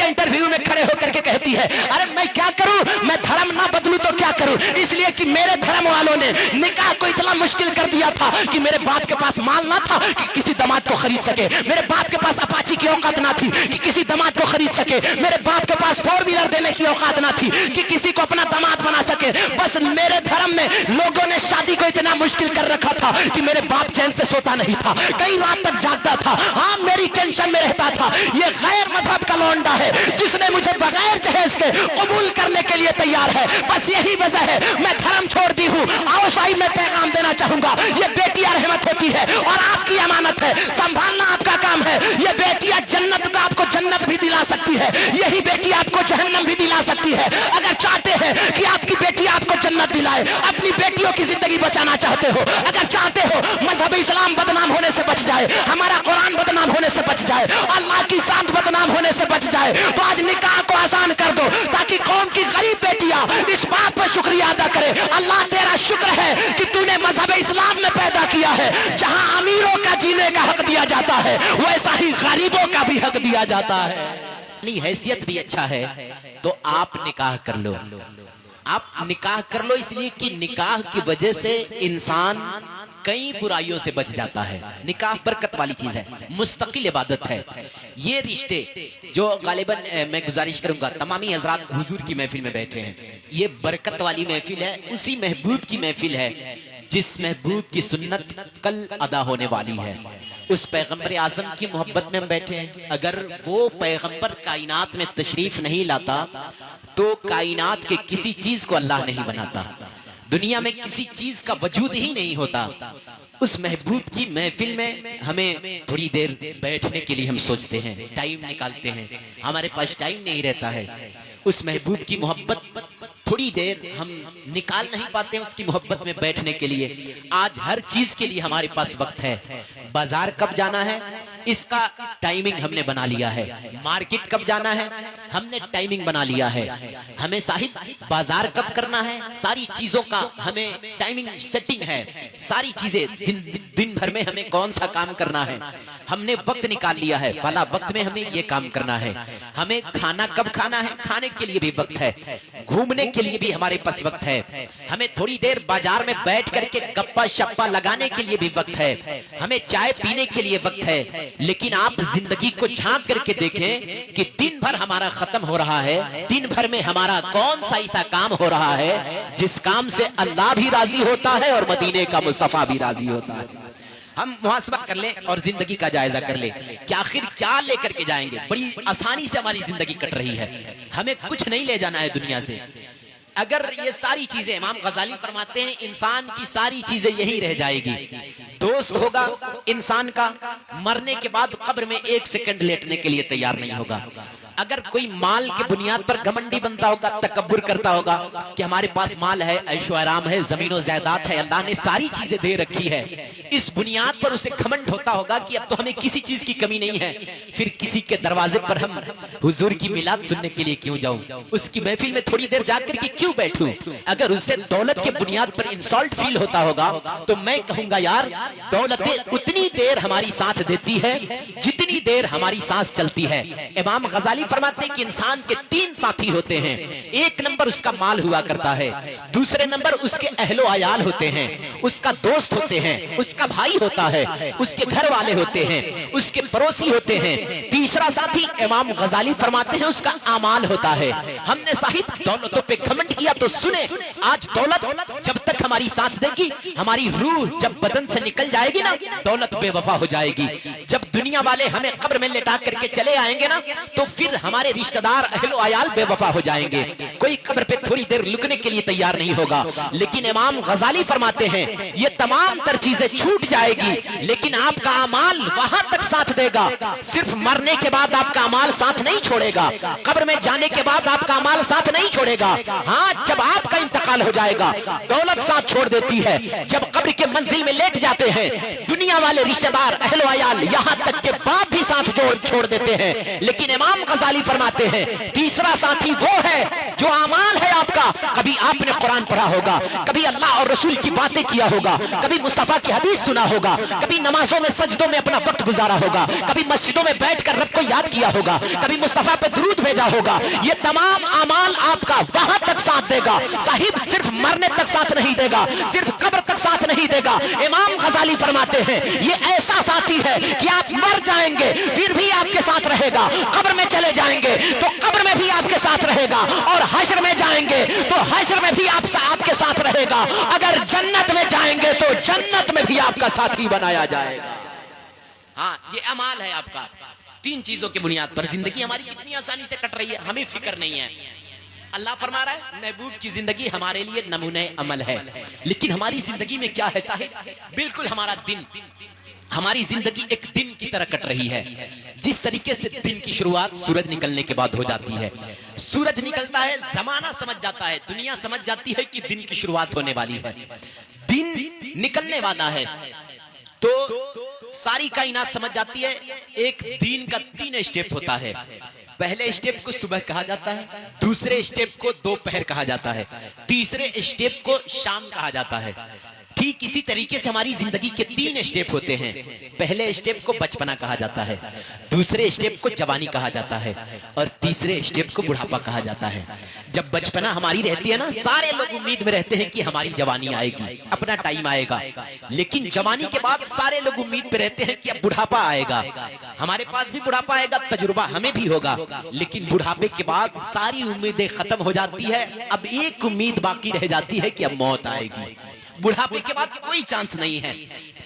बेटियां इंटरव्यू में खड़े होकर के कहती है, अरे मैं क्या करूं, मैं धर्म ना बदलूं तो क्या करूं, इसलिए कि मेरे धर्म वालों ने निकाह को इतना मुश्किल कर दिया था कि मेरे बाप के पास माल ना था कि किसी दामाद को खरीद सके, मेरे बाप के पास अपाची की औकात ना थी कि किसी दामाद को खरीद सके, मेरे बाप के पास 4 व्हीलर देने की औकात ना थी कि किसी को अपना दामाद बना सके। बस मेरे धर्म में लोगों ने शादी को इतना मुश्किल कर रखा था कि मेरे बाप चैन से सोता नहीं था, कई रात तक जागता था, हाँ मेरी टेंशन में रहता था। ये गैर मजहब का लौंडा है जिसने मुझे बगैर जहेज के कबूल करने के लिए तैयार है, बस यही वजह है मैं धर्म छोड़ दी हूँ। आओ शाही मैं पैगाम देना चाहूंगा, ये बेटियां रहमत होती है और आपकी अमानत है, संभालना आपका काम है। ये बेटियां जन्नत का आपको जन्नत भी दिला सकती है, यही बेटी आपको जहन्नम भी दिला सकती है। अगर चाहते हैं कि आपकी बेटी आपको जन्नत दिलाए, अपनी बेटियों की जिंदगी बचाना चाहते हो, अगर चाहते हो मजहब इस्लाम बदनाम होने से बच जाए, हमारा कुरान बदनाम होने से बच जाए, अल्लाह की जात बदनाम होने से बच जाए, तो आज निकाह को आसान कर दो ताकि कौम की गरीब बेटियां इस बात पर शुक्रिया अदा करे, अल्लाह तेरा शुक्र है कि तूने मजहब इस्लाम में पैदा किया है, जहां अमीरों का जीने का हक दिया जाता है वैसा ही गरीबों का भी हक दिया जाता है। हैसियत भी अच्छा है तो आप निकाह कर लो, आप निकाह कर लो, इसलिए कि निकाह की वजह से इंसान कई बुराइयों से बच जाता है। निकाह बरकत वाली चीज है, मुस्तकिल इबादत है। ये रिश्ते जो गालिबन मैं गुजारिश करूंगा तमामी हजरात हुजूर की महफिल में बैठे हैं, ये बरकत वाली महफिल है, उसी महबूब की महफिल है जिस महबूब की सुन्नत कल अदा होने वाली है। उस पैगंबर आजम की मोहब्बत में हम बैठे हैं। अगर वो पैगंबर कायनात में तशरीफ नहीं लाता तो कायनात के किसी चीज को अल्लाह नहीं बनाता, दुनिया में किसी चीज का वजूद ही नहीं होता। उस महबूब की महफिल में हमें थोड़ी देर बैठने के लिए हम सोचते हैं, टाइम निकालते हैं, हमारे पास टाइम नहीं रहता है। उस महबूब की मोहब्बत थोड़ी देर हम निकाल नहीं पाते हैं उसकी मोहब्बत में बैठने के लिए। आज हर चीज के लिए हमारे पास वक्त है, बाजार कब जाना है इसका टाइमिंग हमने बना लिया है, मार्केट कब जाना है हमने टाइमिंग बना लिया है, हमें साहिब बाजार कब करना है, सारी चीजों का हमें टाइमिंग सेटिंग है। सारी चीजें दिन भर में हमें कौन सा काम करना है हमने वक्त निकाल लिया है, फला वक्त में हमें ये काम करना है। हमें खाना कब खाना है, खाने के लिए भी वक्त है, घूमने के लिए भी हमारे पास वक्त है, हमें थोड़ी देर बाजार में बैठ करके गप्पा शप्पा लगाने के लिए भी वक्त है, हमें चाय पीने के लिए वक्त है। लेकिन आप जिंदगी को झांक करके देखें कि दिन भर हमारा खत्म हो रहा है, दिन भर में हमारा कौन सा ऐसा काम हो रहा है जिस काम से अल्लाह भी राजी होता है और मदीने का मुस्तफा भी राजी होता है। हम मुहासबा कर लें और जिंदगी का जायजा कर लें कि आखिर क्या लेकर के जाएंगे। बड़ी आसानी से हमारी जिंदगी कट रही है, हमें कुछ नहीं ले जाना है दुनिया से। अगर ये सारी चीजें, इमाम गजाली फरमाते हैं इंसान की सारी चीजें यही रह जाएगी। दोस्त होगा इंसान का, मरने के बाद कब्र में 1 सेकंड लेटने के लिए तैयार नहीं होगा। अगर कोई माल की बुनियाद पर घमंडी बनता होगा, तकब्बुर करता होगा कि हमारे पास माल है, ऐशो आराम है, जमीनो जायदाद है, अल्लाह ने सारी चीजें दे रखी है, इस बुनियाद पर उसे घमंड होता होगा कि अब तो हमें किसी चीज की कमी नहीं है, फिर किसी के दरवाजे पर हम हुजूर की मिलाद सुनने के लिए क्यों जाऊं, उसकी महफिल में थोड़ी देर जाकर के क्यों बैठूं। अगर उसे दौलत के बुनियाद पर इंसल्ट फील होता होगा तो मैं कहूंगा यार दौलतें उतनी देर हमारी साथ देती है जितनी देर हमारी सांस चलती है। इमाम गजाली फरमाते हैं कि इंसान के 3 साथी होते हैं। 1 नंबर उसका माल हुआ करता है, दूसरे नंबर उसके अहलो अयाल होते हैं, उसका दोस्त होते हैं, उसका भाई होता है, उसके घर वाले होते हैं, उसके पड़ोसी होते हैं, तीसरा साथी इमाम गजाली फरमाते हैं उसका अमाल होता है। हमने साहिब दौलतों पे घमंड किया तो सुने, आज दौलत जब तक हमारी साथ देगी, हमारी रूह जब बदन से निकल जाएगी ना, दौलत बेवफा हो जाएगी। जब दुनिया वाले हमें कब्र में लेटा करके चले आएंगे ना, तो फिर हमारे रिश्तेदार अहलो अयाल बेवफा हो जाएंगे। कोई कब्र पे थोड़ी देर लुकने के लिए तैयार नहीं होगा। लेकिन इमाम गजाली फरमाते हैं ये तमाम तर चीजें छूट जाएगी, लेकिन आपका अमाल वहां तक साथ देगा। सिर्फ मरने के बाद आपका अमाल साथ नहीं छोड़ेगा, कब्र में जाने के बाद आपका अमाल साथ नहीं छोड़ेगा। हाँ, जब आपका इंतकाल हो जाएगा दौलत साथ छोड़ देती है। जब कब्र के मंजिल में लेट जाते हैं दुनिया वाले रिश्तेदार अहलो अयाल, यहाँ तक के बाप भी साथ छोड़ देते हैं। लेकिन इमाम गजाली गजाली फरमाते हैं तीसरा साथी वो है जो अमाल है आपका, कभी आपने कुरान पढ़ा होगा, कभी अल्लाह और रसूल की बातें किया होगा, कभी मुस्तफा की हदीस सुना होगा, कभी नमाजों में सजदों में अपना वक्त गुजारा होगा, कभी मस्जिदों में बैठकर रब को याद किया होगा, कभी मुस्तफा पे दुरूद भेजा होगा। ये तमाम अमाल आपका वहां तक साथ देगा साहिब, सिर्फ मरने तक साथ नहीं देगा, सिर्फ कब्र तक साथ नहीं देगा। इमाम गजाली फरमाते हैं ये ऐसा साथी है कि आप मर जाएंगे फिर भी आपके साथ रहेगा, कब्र में चले जाएंगे तो कब्र में भी आपके साथ रहेगा, और हश्र में जाएंगे तो हश्र में भी आपके साथ रहेगा, अगर जन्नत में जाएंगे तो जन्नत में भी आपका साथी बनाया जाएगा। हाँ, ये अमाल है आपका। तीन चीजों की बुनियाद पर जिंदगी हमारी कितनी आसानी से कट रही है, हमें फिक्र नहीं है। अल्लाह फरमा रहा है महबूब की जिंदगी हमारे लिए नमूने अमल है, लेकिन हमारी जिंदगी में क्या है साहिब? बिल्कुल हमारा दिन, हमारी जिंदगी एक दिन की तरह कट रही है। जिस तरीके से दिन की शुरुआत सूरज निकलने के बाद हो जाती है, सूरज निकलता है, जमाना समझ जाता है, दुनिया समझ जाती है कि दिन की शुरुआत होने वाली है, दिन निकलने वाला है, तो सारी कायनात समझ जाती है। एक दिन का 3 स्टेप होता है। पहले स्टेप को सुबह कहा जाता है, दूसरे स्टेप को दोपहर कहा जाता है, तीसरे स्टेप को शाम कहा जाता है। ठीक इसी तरीके से हमारी जिंदगी के 3 स्टेप होते हैं। पहले स्टेप को बचपना कहा जाता है, दूसरे स्टेप को जवानी कहा जाता है, और तीसरे स्टेप को बुढ़ापा कहा जाता है। जब बचपना हमारी रहती है ना, सारे लोग उम्मीद में रहते हैं कि हमारी जवानी आएगी, अपना टाइम आएगा, लेकिन जवानी के बाद सारे लोग उम्मीद पे रहते हैं कि अब बुढ़ापा आएगा, हमारे पास भी बुढ़ापा आएगा, तजुर्बा हमें भी होगा, लेकिन बुढ़ापे के बाद सारी उम्मीदें खत्म हो जाती है। अब एक उम्मीद बाकी रह जाती है कि अब मौत आएगी। बुढ़ापे के बाद कोई चांस नहीं है।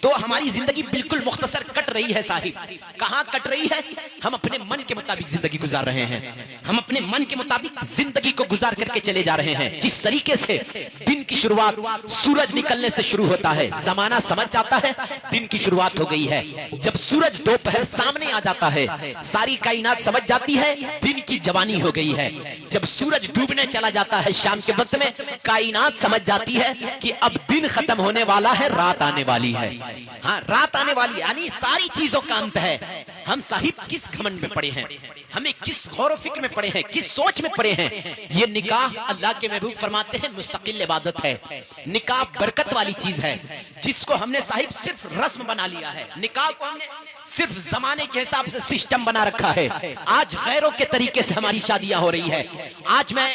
तो हमारी जिंदगी बिल्कुल मुख्तसर कट रही है साहिब। कहां कट रही है? हम अपने मन के मुताबिक जिंदगी गुजार रहे हैं, हम अपने मन के मुताबिक जिंदगी को गुजार करके चले जा रहे हैं। जिस तरीके से दिन की शुरुआत सूरज निकलने से शुरू होता है, जमाना समझ जाता है दिन की शुरुआत हो गई है। जब सूरज दोपहर सामने आ जाता है, सारी कायनात समझ जाती है दिन की जवानी हो गई है। जब सूरज डूबने चला जाता है शाम के वक्त में, कायनात समझ जाती है कि अब दिन खत्म होने वाला है, रात आने वाली है। हाँ, रात आने वाली, यानी सारी चीजों का अंत है। हम साहिब किस घमंड में पड़े हैं, हमें किस गौर फिक्र में पड़े हैं, किस सोच में पड़े हैं। ये निकाह अल्लाह के महबूब फरमाते हैं मुस्तकिल इबादत है। निकाह बरकत वाली चीज है, जिसको हमने साहिब सिर्फ रस्म बना लिया है। निकाह को हमने सिर्फ जमाने के हिसाब से सिस्टम बना रखा है। आज गैरों के तरीके से हमारी शादियां हो रही है। आज मैं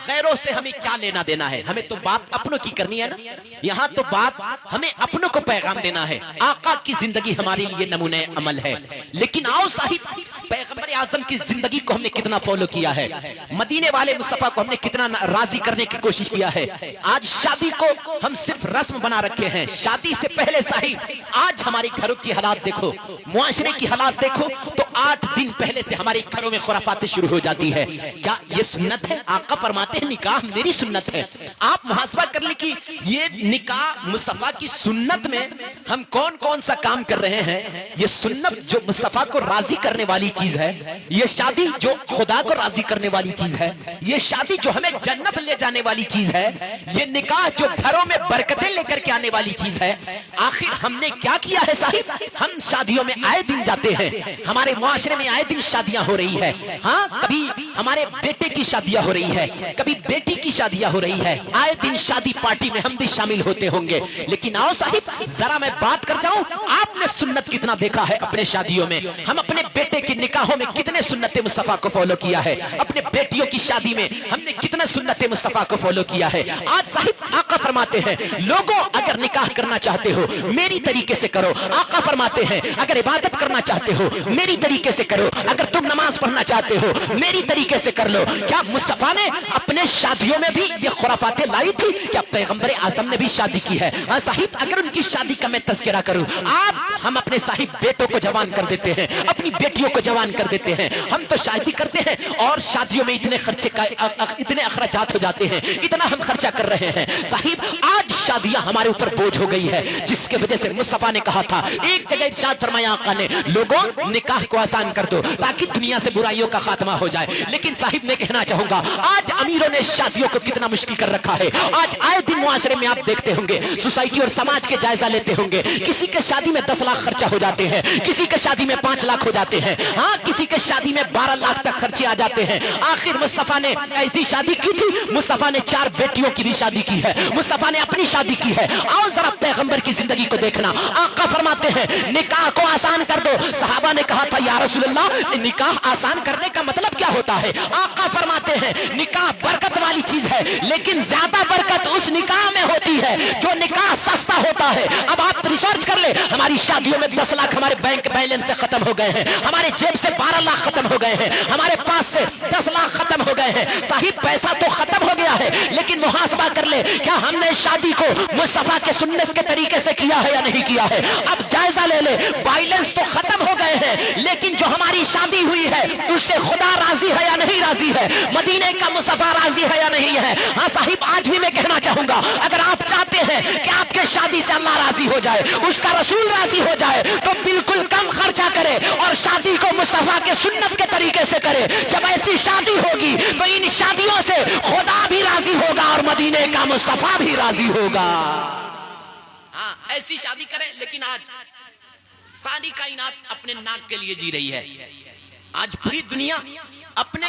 गैरों से हमें क्या लेना देना है, हमें तो बात अपनों की करनी है ना। यहाँ तो बात हमें अपनों को पैगाम देना है। आका की जिंदगी हमारे लिए नमूने अमल है। लेकिन आओ साहिब, पैगंबर आजम की जिंदगी को हमने कितना फॉलो किया है, मदीने वाले मुस्तफा को हमने कितना राजी करने की कोशिश किया है। आज शादी को हम सिर्फ रस्म बना रखे हैं। शादी से पहले साहिब आज हमारे घरों की हालात देखो, मुआशरे की हालात देखो, तो 8 दिन पहले से हमारे घरों में खुराफातें शुरू हो जाती है। क्या ये सुन्नत है? आका फरमाते हैं निकाह मेरी सुन्नत है। आप मुहासबा कर ले कि ये निकाह मुस्तफा की सुन्नत में हम कौन कौन सा काम कर रहे हैं। ये सुन्नत जो मुस्तफा को राजी करने वाली चीज है, ये शादी जो खुदा को राजी करने वाली चीज है, ये शादी जो हमें जन्नत ले जाने वाली चीज है, ये निकाह जो घरों में बरकतें लेकर के आने वाली चीज है। आखिर हमने क्या किया है साहिब? हम शादियों में आए दिन जाते हैं, हमारे मुआशरे में आए दिन शादियां हो रही है। हाँ, कभी हमारे बेटे की शादियां हो रही है, कभी बेटी की शादियां हो रही है। आए दिन शादी पार्टी में हम भी शामिल होते होंगे। लेकिन आओ साहिब, जरा मैं बात कर जाऊं, आपने सुन्नत कितना देखा है अपने शादियों में? हम अपने बेटे की निकाहों में कितने सुन्नत मुस्तफा को फॉलो किया है? अपने बेटियों की शादी में हमने कितना सुन्नत मुस्तफा को फॉलो किया है? आज साहिब आका फरमाते हैं लोगों, अगर निकाह करना चाहते हो मेरी तरीके से करो। आका फरमाते हैं अगर इबादत करना चाहते हो मेरी तरीके से करो, अगर तुम नमाज पढ़ना चाहते हो मेरी तरीके से कर लो। क्या मुस्तफा ने अपने शादियों में भी ये खुराफातें लाई थी? क्या पैगंबर आजम ने भी शादी की है? हाँ साहिब, अगर उनकी शादी का मैं तज़किरा करूं, हम अपने साहिब बेटों को जवान कर देते हैं, अपनी बेटियों को जवान कर देते हैं। हम तो शादी करते हैं और शादियों में इतने खर्चे का इतने अखराजात हो जाते हैं, इतना हम खर्चा कर रहे हैं। साहिब आज शादियां हमारे ऊपर बोझ हो गई है, जिसके वजह से मुस्तफा ने कहा था, एक जगह इरशाद फरमाया आका ने, लोगों निकाह को आसान कर दो ताकि दुनिया से बुराइयों का खात्मा हो जाए। لیکن صاحب میں کہنا چاہوں گا آج امیروں نے شادیوں کو کتنا مشکل کر رکھا ہے. آج آئے دن معاشرے میں آپ دیکھتے ہوں گے, سوسائٹی اور سماج کے جائزہ لیتے ہوں گے, کسی کے شادی میں 10 لاکھ خرچہ ہو جاتے ہیں, کسی کے شادی میں 5 لاکھ ہو جاتے ہیں, ہاں کسی کے شادی میں 12 لاکھ تک خرچے آ جاتے ہیں. آخر مصطفیٰ نے ایسی شادی کی تھی, مصطفیٰ نے 4 بیٹیوں کی بھی شادی کی ہے, مصطفیٰ نے اپنی شادی کی ہے. آؤ ذرا پیغمبر کی زندگی کو دیکھنا. آقا فرماتے ہیں نکاح کو آسان کر دو. صحابہ نے کہا تھا یا رسول اللہ نکاح آسان کرنے کا مطلب کیا ہوتا ہے؟ آقا فرماتے ہیں نکاح برکت والی چیز ہے, لیکن زیادہ برکت اس نکاح میں ہوتی ہے جو نکاح سستا ہوتا ہے. اب آپ ریسرچ کر لیں, ہماری شادیوں میں 10 لاکھ ہمارے بینک بیلنس سے ختم ہو گئے ہیں, ہمارے جیب سے 12 لاکھ ختم ہو گئے ہیں, ہمارے پاس سے 10 لاکھ ختم ہو گئے ہیں. صاحب پیسہ تو ختم ہو گیا ہے, لیکن محاسبہ کر لے کیا ہم نے شادی کو مصطفیٰ کے سنت کے طریقے سے کیا ہے یا نہیں کیا ہے. اب جائزہ لے لے, بیلنس تو ختم ہو گئے ہیں, لیکن جو ہماری شادی ہوئی ہے اس سے خدا راضی ہے یا نہیں راضی ہے, مدینے کا مصطفیٰ راضی ہے یا نہیں ہے. ہاں صاحب آج بھی میں کہنا چاہوں گا اگر آپ چاہتے ہیں کہ آپ کے شادی سے اللہ راضی ہو جائے, اس کا رسول راضی ہو جائے, تو بالکل کم خرچہ کرے اور شادی کو مصطفیٰ کے سنت کے طریقے سے کرے. جب ایسی شادی ہوگی تو ان شادیوں سے خدا بھی راضی ہوگا اور مدینے کا مصطفیٰ بھی راضی ہوگا. ہاں ایسی شادی کریں. لیکن آج ساری کائنات اپنے ناک کے لیے جی رہی ہے, آج پوری دنیا اپنے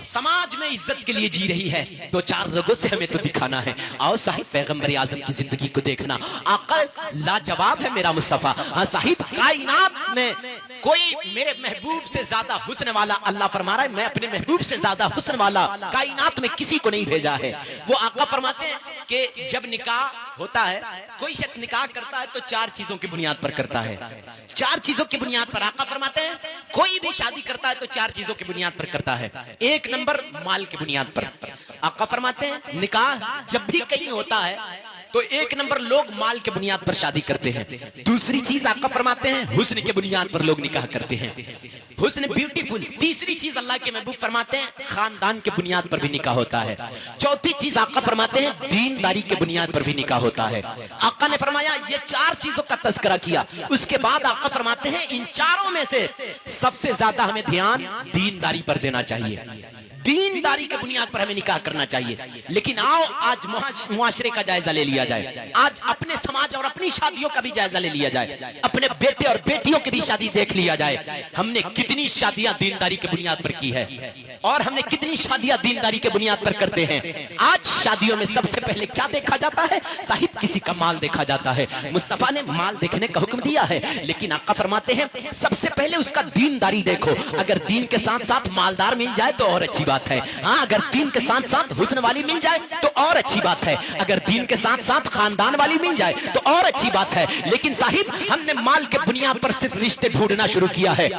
سماج میں عزت کے لیے جی رہی ہے, تو 4 لوگوں سے ہمیں تو دکھانا ہے. آؤ صاحب پیغمبر اعظم کی زندگی کو دیکھنا. آقا لاجواب ہے میرا مصطفیٰ. ہاں صاحب کائنات میں کوئی میرے محبوب سے زیادہ حسن والا, اللہ فرما رہا ہے میں اپنے محبوب سے زیادہ حسن والا کائنات میں کسی کو نہیں بھیجا ہے. وہ آقا فرماتے ہیں کہ جب نکاح ہوتا ہے, کوئی شخص نکاح کرتا ہے تو 4 چیزوں کی بنیاد پر کرتا ہے. 4 چیزوں کی بنیاد پر آقا فرماتے ہیں کوئی بھی شادی کرتا ہے تو 4 چیزوں کی بنیاد پر کرتا ہے. 1 نمبر مال کی بنیاد پر. آقا فرماتے ہیں نکاح جب بھی کہیں ہوتا ہے تو 1 نمبر لوگ مال کے بنیاد پر شادی کرتے ہیں. دوسری چیز آقا فرماتے ہیں حسن کے بنیاد پر لوگ نکاح کرتے ہیں, حسن بیوٹیفل. تیسری چیز اللہ کے محبوب فرماتے ہیں خاندان کے بنیاد پر بھی نکاح ہوتا ہے. چوتھی چیز آقا فرماتے ہیں دینداری کے بنیاد پر بھی نکاح ہوتا ہے. آقا نے فرمایا یہ 4 چیزوں کا تذکرہ کیا. اس کے بعد آقا فرماتے ہیں ان چاروں میں سے سب سے زیادہ ہمیں دھیان دینداری پر دینا چاہیے, دینداری کے بنیاد پر ہمیں نکاح کرنا چاہیے. لیکن آؤ آج معاشرے کا جائزہ لے لیا جائے, آج اپنے سماج اور اپنی شادیوں کا بھی جائزہ لے لیا جائے, اپنے بیٹے اور بیٹیوں کی بھی شادی دیکھ لیا جائے. ہم نے کتنی شادیاں دینداری کے بنیاد پر کی ہے اور ہم نے کتنی شادیاں دینداری کے بنیاد پر کرتے ہیں. آج شادیوں میں سب سے پہلے کیا دیکھا جاتا ہے صاحب؟ کسی کا مال دیکھا جاتا ہے. مصطفیٰ نے مال دیکھنے کا حکم دیا ہے, لیکن آقا فرماتے ہیں سب سے پہلے اس کا دینداری دیکھو. اگر دین کے ساتھ ساتھ مالدار مل جائے تو اور اچھی بات ہے. ہاں اگر دین کے ساتھ ساتھ حسن والی مل جائے تو اور اچھی بات ہے. اگر دین کے ساتھ ساتھ خاندان والی مل جائے تو اور اچھی بات ہے. لیکن صاحب ہم نے مال کے بنیاد پر صرف رشتے ڈھونڈنا شروع کیا ہے.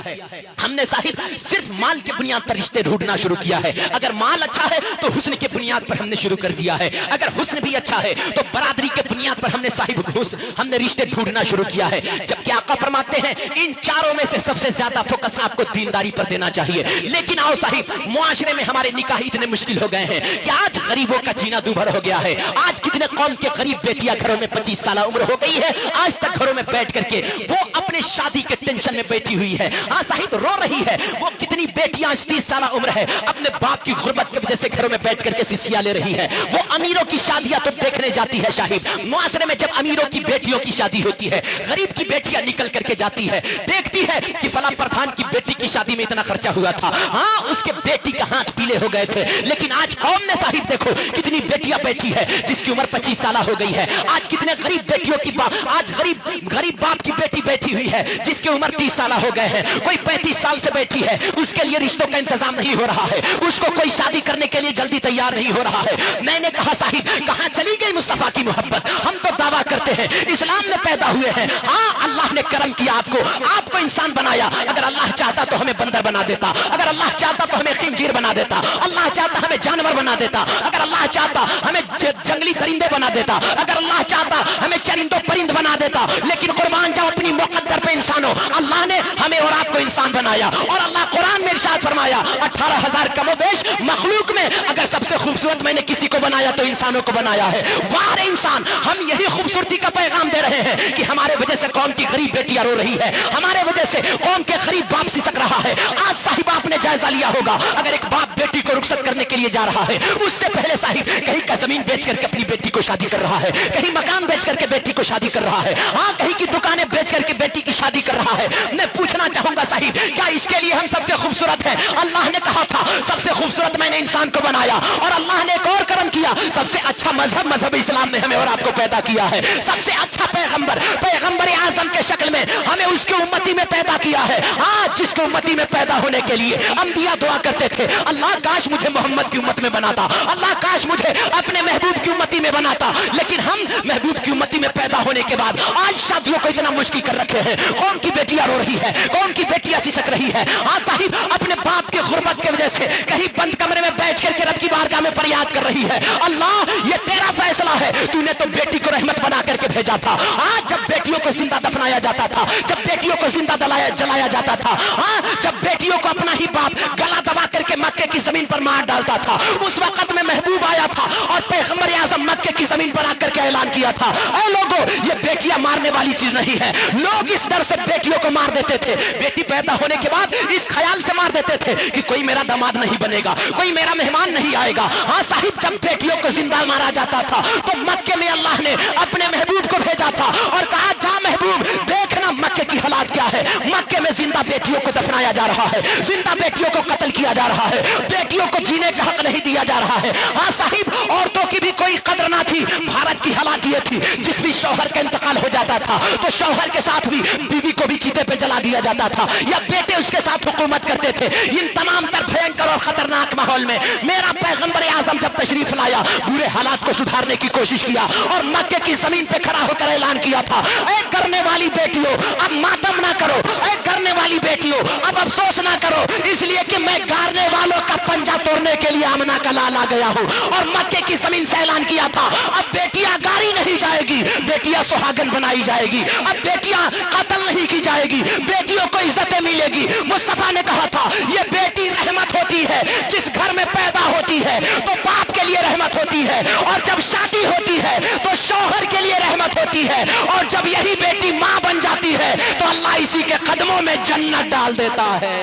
ہم نے صاحب صرف مال کے بنیاد پر رشتے ڈھونڈنا شروع کیا ہے. اگر مال اچھا ہے تو حسن کے بنیاد پر ہم نے شروع کر دیا ہے. اگر حسن بھی اچھا ہے تو برادری کے بنیاد پر ہم نے صاحب ہم نے رشتے ڈھونڈنا شروع کیا ہے. جبکہ آقا فرماتے ہیں ان چاروں میں سے سب سے زیادہ فوکس آپ کو دینداری پر دینا چاہیے. لیکن آؤ صاحب معاشرے میں ہمارے نکاح اتنے مشکل ہو گئے ہیں کہ آج غریبوں کا جینا دوبھر ہو گیا ہے. آج کتنے قوم کے غریب بیٹیاں گھروں میں 25 سالہ عمر ہو گئی ہے, آج تک گھروں میں بیٹھ کر کے وہ اپنے شادی کے ٹینشن میں بیٹھی ہوئی ہے. ہاں صاحب رو رہی ہے. وہ کتنی بیٹیاں 30 سالہ عمر ہے اپنے باپ کی غربت کی وجہ سے گھروں میں بیٹھ کر کے سسیاں لے رہی ہے. وہ امیروں کی شادیاں تو دیکھنے جاتی ہے صاحب. معاشرے میں جب امیروں کی بیٹیوں کی شادی ہوتی ہے, غریب کی بیٹیاں نکل کر کے جاتی ہے, دیکھتی ہے کہ فلاں پردھان کی بیٹی کی شادی میں اتنا خرچہ ہوا تھا, ہاں اس کے بیٹی کا ہاتھ پیلے ہو گئے تھے. لیکن آج قوم میں صاحب دیکھو کتنی بیٹیاں بیٹھی ہے جس کی عمر 25 سالہ ہو گئی ہے. آج کتنے غریب بیٹیوں کی آج غریب باپ کی بیٹی بیٹھی ہوئی ہے جس کی عمر 30 سالہ ہو گئے ہیں. کوئی 35 سال سے بیٹھی ہے, اس کے لیے رشتوں کا انتظام نہیں ہو رہا ہے, اس کو کوئی شادی کرنے کے لیے جلدی تیار نہیں ہو رہا ہے. میں نے کہا صاحب کہاں چلی گئی مصطفیٰ کی محبت؟ ہم تو دعویٰ کرتے ہیں اسلام میں پیدا ہوئے ہیں. ہاں اللہ نے کرم کیا آپ کو انسان بنایا. اگر اللہ چاہتا تو ہمیں بندر بنا دیتا, اگر اللہ چاہتا تو ہمیں خنزیر بنا دیتا, अल्लाह चाहता हमें जानवर बना देता, अगर अल्लाह चाहता हमें जंगली दरिंदे बना देता, अगर अल्लाह चाहता हमें चरिंदो परिंद बना देता, लेकिन कुर्बान जाओ अपनी मुकद्दर पे इंसानों, अल्लाह ने हमें और आपको इंसान बनाया। और अल्लाह कुरान में इरशाद फरमाया 18,000 कमोबेश मखलूक में अगर सबसे खूबसूरत मैंने किसी को बनाया तो इंसानों को बनाया है। वाह रे इंसान, हम यही खूबसूरती का पैगाम दे रहे हैं कि हमारे वजह से कौम की गरीब बेटियां रो रही है, हमारे वजह से कौम के गरीब बाप सिसक रहा है। आज साहिब आपने जायजा लिया होगा, अगर एक बाप बेटी को रुखसत करने के लिए जा रहा है, उससे पहले साहिब कहीं का जमीन बेच करके अपनी बेटी को शादी कर रहा है, कहीं मकान बेच करके बेटी को शादी कर रहा है, हाँ कहीं की दुकानें बेच करके बेटी की शादी कर रहा है। मैं पूछना चाहूंगा साहिब, क्या इसके लिए हम सबसे खूबसूरत हैं? अल्लाह ने कहा था सबसे खूबसूरत मैंने इंसान को बनाया, और अल्लाह ने एक और करम किया, सबसे अच्छा मजहब इस्लाम ने हमें और आपको पैदा किया है। सबसे अच्छा पैगंबर आजम के शक्ल में हमें उसके उम्मती में पैदा किया है। आज जिसको उम्मती में पैदा होने के लिए अंबिया दुआ करते थे, अल्लाह काश मुझे मोहम्मद की उम्मत में बनाता, अल्लाह काश मुझे अपने महबूब की उम्मती में बनाता। लेकिन हम महबूब की उम्मती में पैदा होने के बाद आज शादियों को इतना मुश्किल कर रखे हैं। कौन की बेटियां रो रही है, कौन की बेटियां सिसक रही है। हाँ साहिब, अपने बाप के गुर्बत की वजह से कहीं बंद कमरे में बैठ करके रब की बारगाह में फरियाद कर रही है, अल्लाह ये तेरा फैसला है, तूने तो बेटी को रहमत बना करके भेजा था। आज जब बेटियों को जिंदा दफनाया जाता था, जब बेटियों को जिंदा जलाया जाता था, हाँ जब बेटियों को अपना ही बाप गला दबा करके मक्के की जमीन पर मार डालता था, उस वक्त में महबूब आया था और पैगंबर आज़म मक्के की जमीन पर आकर के ऐलान किया था, ऐ लोगों ये बेटियां मारने वाली चीज नहीं है। लोग इस डर से बेटियों को मार देते थे, बेटी पैदा होने के बाद इस ख्याल से मार देते थे कि कोई मेरा दामाद नहीं बनेगा, कोई मेरा मेहमान नहीं आएगा। हाँ साहिब, जब बेटियों को जिंदा मारा जाता था तो मक्के में अल्लाह ने अपने महबूब को भेजा था और कहा जा महबूब देखना मक्के की हालात क्या है। मक्के में जिंदा बेटियों को दफनाया जा रहा है, जिंदा बेटियों को कत्ल किया जा रहा है, बेटियों को जीने का हक नहीं दिया जा रहा है। हाँ साहिब, औरतों की भी कोई कदर ना थी। भारत की हालात ये थी, जिस भी शौहर का इंतकाल हो जाता था तो शौहर के साथ भी बीवी को भी चीते पे जला दिया जाता था, या बेटे उसके साथ हुकूमत करते थे। इन तमाम तर भयंकर और खतरनाक माहौल में मेरा पैगंबर आजम जब तशरीफ लाया, बुरे हालात को सुधारने की कोशिश किया और मक्के की जमीन पे खड़ा होकर ऐलान किया था, ऐ करने वाली बेटियों अब मातम ना करो, ऐ करने वाली बेटियों अब अफसोस ना करो, इसलिए कि मैं गारने वालों का पंजा तोड़ने के लिए आमना का लाल आ गया हूँ। और मक्के की जमीन से ऐलान किया था अब बेटियां गारी नहीं जाएगी, बेटियां सुहागन बनाई जाएगी, अब बेटियां कत्ल नहीं की जाएगी, बेटियों को इज्जतें मिलेगी। मुस्तफा ने कहा था ये बेटी रहमत होती है, जिस घर में पैदा होती है तो बाप के लिए रहमत होती है, और जब शादी होती है तो शौहर के लिए रहमत होती है, और जब यही बेटी माँ बन जाती है तो अल्लाह इसी के कदमों में जन्नत डाल देता है।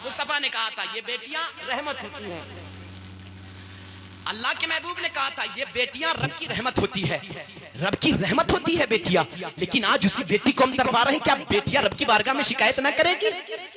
मुस्तफा ने कहा था ये बेटियां रहमत होती हैं, अल्लाह के महबूब ने कहा था ये बेटियां रब की रहमत होती है, रब की रहमत होती है बेटियां। लेकिन आज उसी बेटी को हम दरबा रहे हैं, क्या बेटियां रब की बारगाह में शिकायत ना करेगी?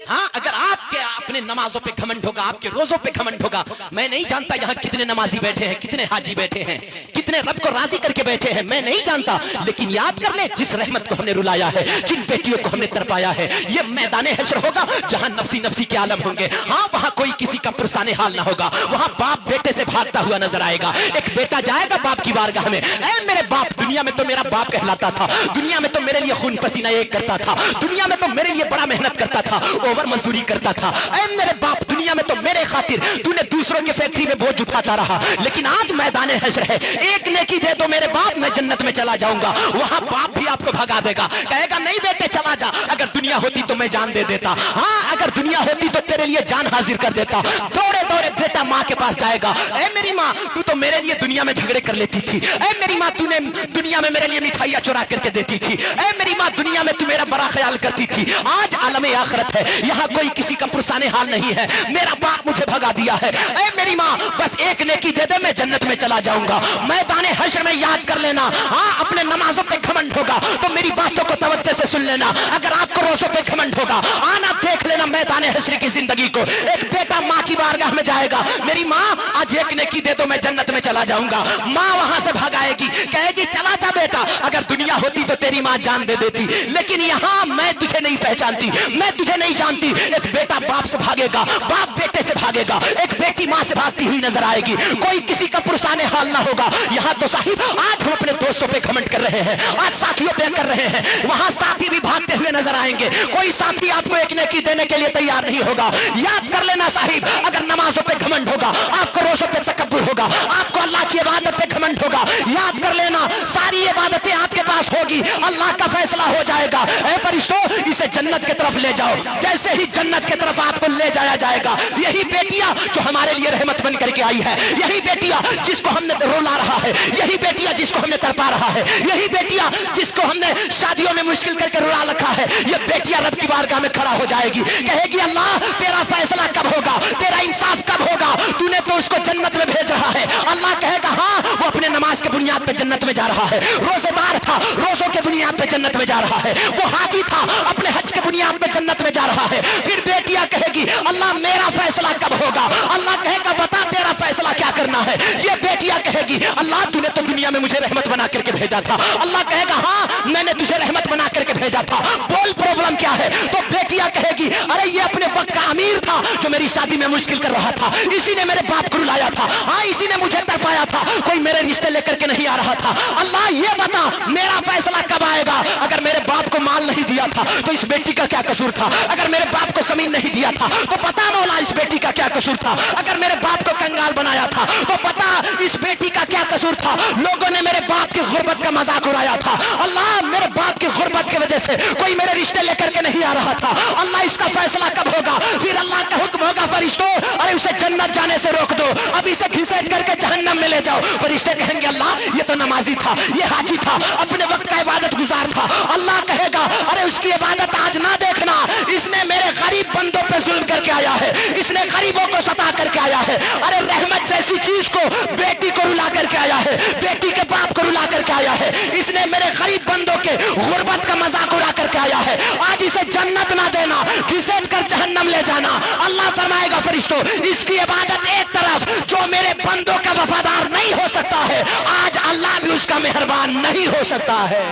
हाँ, अगर आपके अपने नमाजों पे घमंड होगा, आपके रोजों पे घमंड होगा, मैं नहीं जानता यहाँ कितने नमाजी बैठे हैं, कितने हाजी बैठे हैं, कितने रब को राजी करके बैठे हैं, मैं नहीं जानता। लेकिन याद कर ले, जिस रहमत को हमने रुलाया है, जिन बेटियों को हमने तरपाया है, ये मैदान हश्र होगा जहां नफसी नफसी के आलम होंगे। हाँ, वहां कोई किसी का पुरसाने हाल ना होगा, वहां बाप बेटे से भागता हुआ नजर आएगा। एक बेटा जाएगा बाप की बारगाह में, ऐ मेरे बाप, दुनिया में तो मेरा बाप कहलाता था, दुनिया में तो मेरे लिए खून पसीना एक करता था, दुनिया में तो मेरे लिए बड़ा मेहनत करता था, ओवर मजदूरी करता था, ऐ मेरे बाप दुनिया में तो मेरे खातिर तूने दूसरों के फैक्ट्री में बोझ उठाता रहा। लेकिन आज मैदान हश्र है, एक नेकी दे दो मेरे बाप, मैं जन्नत में चला जाऊंगा। वहां बाप भी आपको भगा देगा, कहेगा नहीं बेटे चला जा, अगर दुनिया होती तो मैं जान दे देता। हाँ, अगर दुनिया होती तो तेरे लिए जान हाजिर कर देता। दौड़े दौड़े बेटा माँ के पास जाएगा, ऐ मेरी माँ तू तो मेरे लिए दुनिया में झगड़े कर लेती थी, ऐ मेरी माँ तूने दुनिया में मेरे लिए मिठाइयाँ चुरा करके देती थी, ऐ मेरी माँ दुनिया में तू मेरा बड़ा ख्याल करती थी। आज आलम आखिरत है, यहाँ कोई किसी का पुरसाने हाल नहीं है, मेरा बाप मुझे भगा दिया है, ऐ मेरी माँ बस एक नेकी दे दे, मैं जन्नत में चला जाऊंगा। मैदान हश्र में याद कर लेना, हाँ अपने नमाजों पे घमंड होगा तो मेरी बातों को तवज्जो से सुन लेना, अगर आपको रोजों पे घमंड होगा आना देख लेना मैदान हश्र की जिंदगी को। एक बेटा माँ की बारगाह में जाएगा, मेरी माँ आज एक नेकी दे दो मैं जन्नत में चला जाऊंगा। माँ वहां से भगाएगी, कहेगी चला जा बेटा, अगर दुनिया होती तो तेरी माँ जान दे देती, लेकिन यहाँ मैं तुझे नहीं पहचानती, मैं तुझे नहीं जानती। एक बेटा बाप से भागेगा, बाप बेटे से भागेगा, एक बेटी माँ से भागती हुई नजर आएगी, कोई किसी का पुरसाने हाल ना होगा। यहाँ तो साहिब आज हम अपने दोस्तों पे घमंड कर रहे हैं, आज साथियों पे कर रहे हैं, वहां साथी भी भागते हुए नजर आएंगे, कोई साथी आपको एक नेकी देने के लिए तैयार नहीं होगा। याद कर लेना साहिब, अगर नमाजों पे घमंड होगा, आपको रोजों पे तकब्बुर होगा, आपको अल्लाह की इबादत पे घमंड होगा। याद कर लेना, सारी इबादतें आपके पास होगी, अल्लाह का फैसला हो जाएगा। ऐ फरिश्तों, इसे जन्नत की तरफ ले जाओ। जैसे ही जन्नत की तरफ आपको ले जाया जाएगा, यही बेटियां जो हमारे लिए रहमत बन करके आई है, यही बेटियां जिसको हमने रोला रहा है, यही बेटियां जिसको हमने तड़पा रहा है, यही बेटियां जिसको हमने शादियों में मुश्किल करके रुला रखा है, ये बेटियां रब की बारगाह में खड़ा हो जाएगी, कहेगी अल्लाह तेरा फैसला कब होगा, तेरा इंसाफ कब होगा, तूने तो उसको जन्नत में भेज रहा है। अल्लाह कहेगा हाँ, वो अपने नमाज के बुनियाद पे जन्नत में जा रहा है, रोजेदार था रोजों के बुनियाद पे जन्नत में जा रहा है, वो हाजी था अपने हज के बुनियाद पे जन्नत में जा रहा है। फिर बेटियां कहेगी अल्लाह मेरा फैसला कब होगा, अल्लाह कहेगा बता तेरा फैसला क्या करना है। ये बेटियां कहेगी अल्लाह तूने तो दुनिया में मुझे रहमत बना करके भेजा था, अल्लाह कहेगा हाँ मैंने तुझे रहमत बना करके भेजा था, बोल प्रॉब्लम क्या है। तो बेटियां कहेगी अरे ये अपने वक्त का अमीर था जो मेरी शादी में मुश्किल कर रहा था, इसी ने मेरे बाप को रुलाया था, हाँ इसी ने मुझे तड़पाया था, कोई मेरे रिश्ते लेकर के नहीं आ रहा था। अल्लाह ये बता मेरा फैसला कब आएगा। अगर मेरे बाप को माल नहीं दिया था तो इस बेटी का क्या कसूर था, अगर मेरे बाप को जमीन नहीं दिया था तो पता मौला इस बेटी का क्या कसूर था, अगर मेरे बाप को कंगाल बनाया था तो पता इस बेटी का क्या कसूर था। लोगों ने मेरे बाप की गुर्बत का मजाक उड़ाया था, अल्लाह मेरे बाप की गुर्बत की वजह से कोई मेरे रिश्ते लेकर के नहीं आ रहा था, अल्लाह इसका फैसला कब होगा। फिर अल्लाह का हुक्म होगा फरिश्तों अरे उसे जन्नत जाने से रोक दो, अब इसे घिसेट करके जहन्नम में ले जाओ। फरिश्ते कहेंगे अल्लाह ये तो नमाजी था, ये हाजी था, अपने वक्त का इबादत गुजार था। अल्लाह कहेगा अरे उसकी इबादत आज ना देखना, इसने मेरे गरीब बंदों पे जुल्म करके आया है, इसने गरीबों को सता करके आया है। अरे रहमत जैसी चीज को बेटी को रुला करके आया है, बेटी के बाप को रुला करके आया है, इसने मेरे गरीब बंदों के गुर्बत का मजाक उड़ा करके आया है, आज इसे जन्नत ना देना, घिसेट कर जहन्नम ले जाना। अल्लाह फरमाएगा फरिश्तों इसकी इबादत एक तरफ, जो मेरे बंदों का वफादार नहीं हो सकता है आज अल्लाह भी उसका मेहरबान नहीं हो सकता है।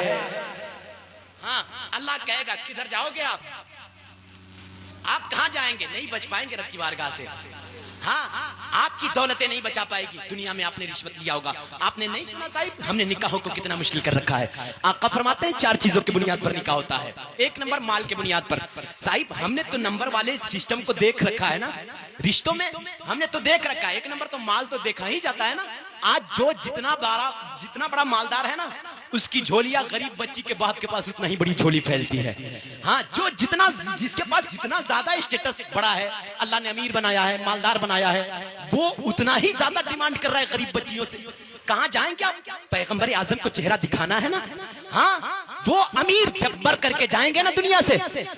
हाँ अल्लाह कहेगा किधर जाओगे आप कहां जाएंगे, नहीं बच पाएंगे रब की बारगाह से। हाँ आपकी दौलतें नहीं बचा पाएगी, दुनिया में आपने रिश्वत लिया होगा, आपने नहीं सुना साहिब हमने निकाहों को कितना मुश्किल कर रखा है। आका फरमाते हैं 4 चीजों की बुनियाद पर निकाह होता है। 1 नंबर माल के बुनियाद पर। साहिब हमने तो नंबर वाले सिस्टम को देख रखा है ना, रिश्तों में हमने तो देख रखा है। 1 नंबर तो माल तो देखा ही जाता है ना। आज जो जितना बड़ा मालदार है ना उसकी झोलियां गरीब बच्ची के बाप के पास उतना ही बड़ी झोली फैलती है। हाँ जो जिसके पास जितना ज्यादा स्टेटस बड़ा है, अल्लाह ने अमीर बनाया है, मालदार बनाया है, वो उतना ही ज्यादा डिमांड कर रहा है गरीब बच्चियों से। कहां जाएंगे आप, पैगंबर आजम को चेहरा दिखाना है ना। हाँ वो अमीर जब बर करके जाएंगे ना दुनिया से